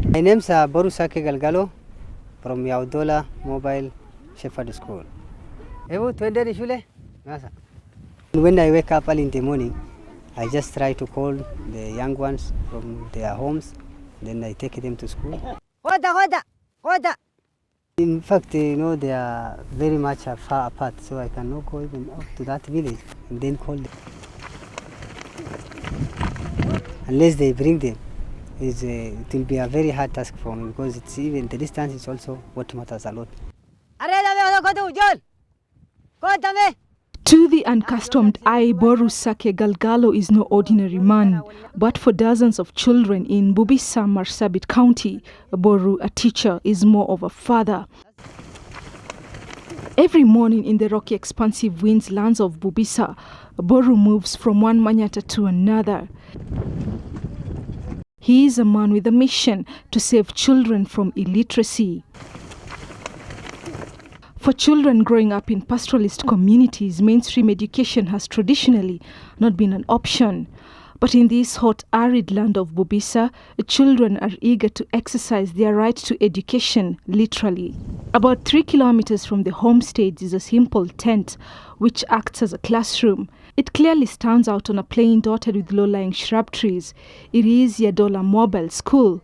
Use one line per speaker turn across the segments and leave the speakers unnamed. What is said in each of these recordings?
My name is Borusake Galgalo from Yaudola Mobile Shepherd School. When I wake up early in the morning, I just try to call the young ones from their homes, then I take them to school. In fact, they are very much far apart, so I cannot go even up to that village and then call them. Unless they bring them, it will be a very hard task for me because it's even the distance is also what matters a lot.
To the unaccustomed eye, Borusake Galgalo is no ordinary man. But for dozens of children in Bubisa, Marsabit County, Boru, a teacher, is more of a father. Every morning in the rocky, expansive lands of Bubisa, Boru moves from one manyata to another. He is a man with a mission to save children from illiteracy. For children growing up in pastoralist communities, mainstream education has traditionally not been an option. But in this hot, arid land of Bubisa, children are eager to exercise their right to education, literally. About 3 kilometers from the homestead is a simple tent, which acts as a classroom. It clearly stands out on a plain dotted with low-lying shrub trees. It is Yadola Mobile School.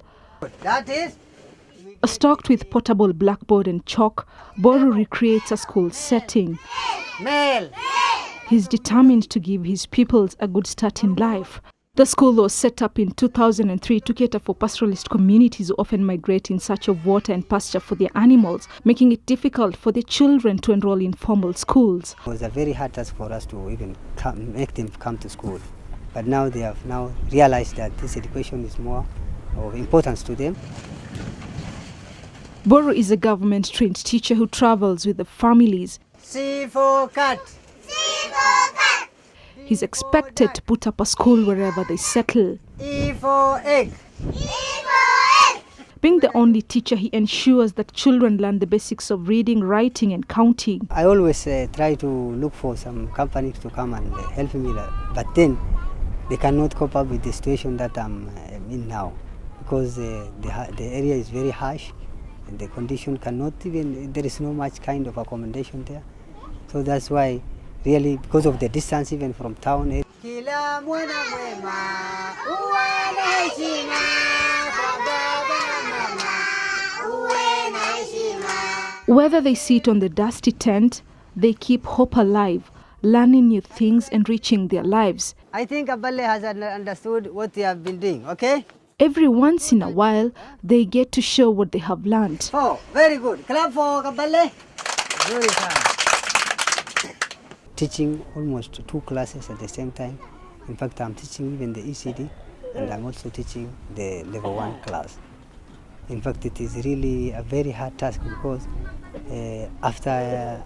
That is?
Stocked with portable blackboard and chalk, Boru recreates a school setting.
Male.
He's determined to give his pupils a good start in life. The school was set up in 2003 to cater for pastoralist communities who often migrate in search of water and pasture for their animals, making it difficult for the children to enroll in formal schools.
It was a very hard task for us to even make them come to school. But now they have now realized that this education is more of importance to them.
Boru is a government-trained teacher who travels with the families.
C for cat.
He's expected to put up a school wherever they settle.
E for egg.
Being the only teacher, he ensures that children learn the basics of reading, writing, and counting.
I always try to look for some companies to come and help me, but then they cannot cope up with the situation that I'm in now because the area is very harsh and the condition cannot even, there is no much kind of accommodation there. So that's why, really, because of the distance even from town.
Whether they sit on the dusty tent, they keep hope alive, learning new things and enriching their lives.
I think Aballe has understood what they have been doing, okay?
Every once in a while, they get to show what they have learned.
Oh, very good. Clap for Aballe. Very fine. Teaching almost 2 classes at the same time. In fact, I'm teaching even the ECD and I'm also teaching the level 1 class. In fact, it is really a very hard task because after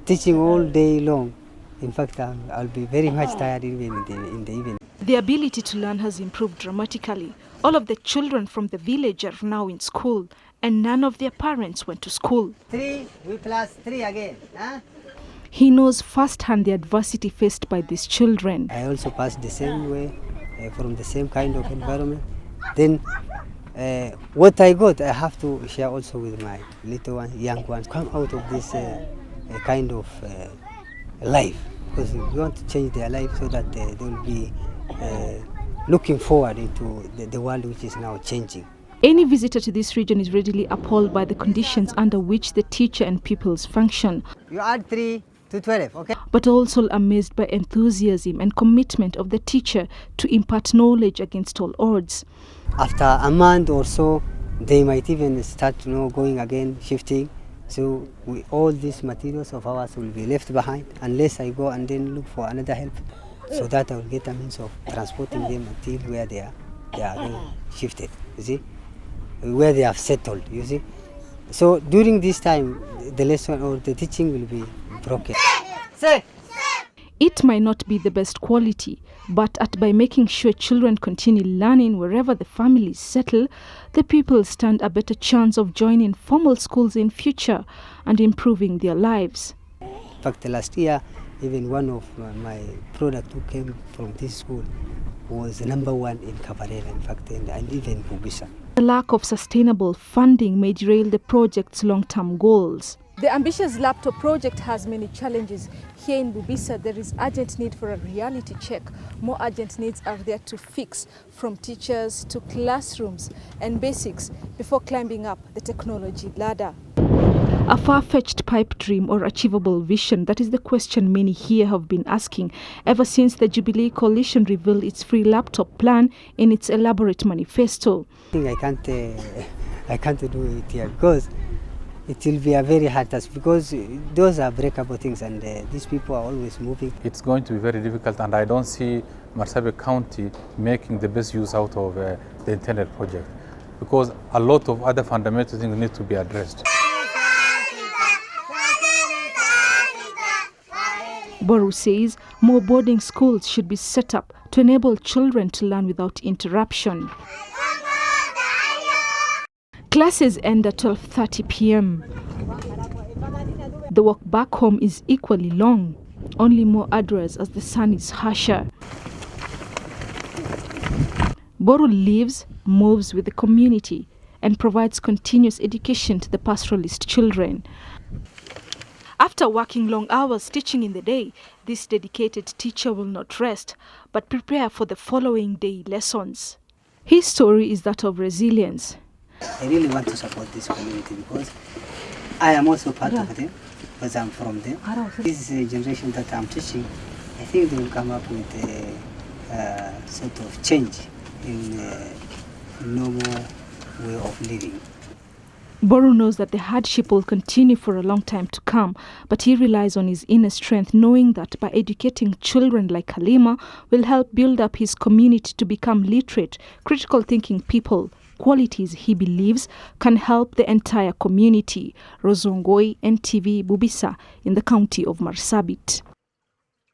teaching all day long, in fact, I'll be very much tired even in the evening.
The ability to learn has improved dramatically. All of the children from the village are now in school, and none of their parents went to school.
3, we plus 3 again. Huh?
He knows firsthand the adversity faced by these children.
I also passed the same way, from the same kind of environment. Then what I got, I have to share also with my little ones, young ones, come out of this kind of life. Because we want to change their life so that they will be looking forward into the world which is now changing.
Any visitor to this region is readily appalled by the conditions under which the teacher and pupils function.
You add 3 to 12, okay?
But also amazed by enthusiasm and commitment of the teacher to impart knowledge against all odds.
After a month or so, they might even start going again, shifting. So all these materials of ours will be left behind unless I go and then look for another help, so that I will get a means of transporting them until where they are being shifted, you see, where they have settled, you see. So during this time, the lesson or the teaching will be broken.
It might not be the best quality, but by making sure children continue learning wherever the families settle, the people stand a better chance of joining formal schools in future and improving their lives.
In fact, last year, even one of my products who came from this school was #1 in Cabarela, in fact, and even Bubisa.
the lack of sustainable funding may derail the project's long-term goals. The ambitious laptop project has many challenges. Here in Bubisa, there is urgent need for a reality check. More urgent needs are there to fix, from teachers to classrooms and basics, before climbing up the technology ladder. A far-fetched pipe dream or achievable vision? That is the question many here have been asking ever since the Jubilee Coalition revealed its free laptop plan in its elaborate manifesto.
I can't do it here because it will be a very hard task, because those are breakable things and these people are always moving.
It's going to be very difficult, and I don't see Marsabit County making the best use out of the intended project, because a lot of other fundamental things need to be addressed.
Boru says more boarding schools should be set up to enable children to learn without interruption. Classes end at 12:30 p.m. The walk back home is equally long, only more arduous as the sun is harsher. Boru lives, moves with the community and provides continuous education to the pastoralist children. After working long hours teaching in the day, this dedicated teacher will not rest, but prepare for the following day lessons. His story is that of resilience.
I really want to support this community because I am also part of them, because I'm from them. This generation that I'm teaching, I think they will come up with a sort of change in normal way of living.
Boru knows that the hardship will continue for a long time to come, but he relies on his inner strength, knowing that by educating children like Halima will help build up his community to become literate, critical thinking people, qualities he believes can help the entire community. Rozongoi, NTV, Bubisa, in the county of Marsabit.